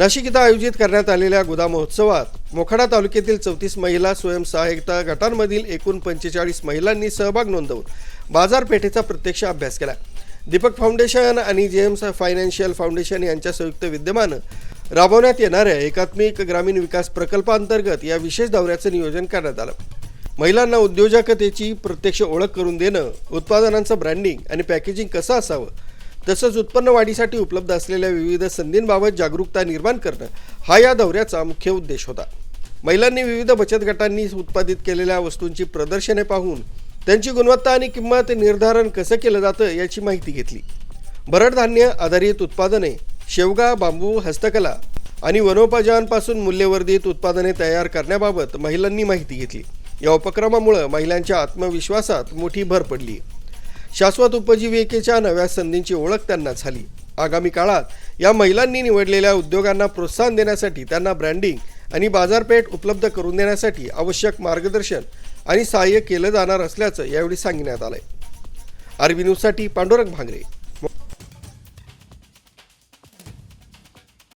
नाशिक इथं आयोजित करण्यात आलेल्या गोदाम महोत्सवात मोखाडा तालुक्यातील 34 महिला स्वयंसहायता गटांमधील एकूण 45 महिलांनी सहभाग नोंदवून बाजारपेठेचा प्रत्यक्ष अभ्यास केला। दीपक फाउंडेशन आणि जेम्स फायनान्शियल फाउंडेशन यांच्या संयुक्त विद्यमाने राबवण्यात येणाऱ्या एकात्मिक ग्रामीण विकास प्रकल्पांतर्गत या विशेष दौऱ्याचे नियोजन करण्यात आलं। महिलांना उद्योजकतेची प्रत्यक्ष ओळख करून देणं, उत्पादनांचं ब्रँडिंग आणि पॅकेजिंग कसं असावं, तसंच उत्पन्न वाढीसाठी उपलब्ध असलेल्या विविध संधींबाबत जागरूकता निर्माण करणं हा या दौऱ्याचा मुख्य उद्देश होता। महिलांनी विविध बचत गटांनी उत्पादित केलेल्या वस्तूंची प्रदर्शने पाहून त्यांची गुणवत्ता आणि किंमत निर्धारण कसं केलं जातं याची माहिती घेतली। भरड धान्य आधारित उत्पादने, शेवगा, बांबू, हस्तकला आणि वनोपजांपासून मूल्यवर्धित उत्पादने तयार करण्याबाबत महिलांनी माहिती घेतली। या उपक्रमामुळे महिलांच्या आत्मविश्वासात मोठी भर पडली। शाश्वत उपजीविकेच्या नव्या संधींची ओळख त्यांना झाली। आगामी काळात या महिलांनी निवडलेल्या उद्योगांना प्रोत्साहन देण्यासाठी, त्यांना ब्रँडिंग आणि बाजारपेठ उपलब्ध करून देण्यासाठी आवश्यक मार्गदर्शन आणि सहाय्य केलं जाणार असल्याचं यावेळी सांगण्यात आलंय। आरबी न्यूजसाठी पांडुरंग भांगरे।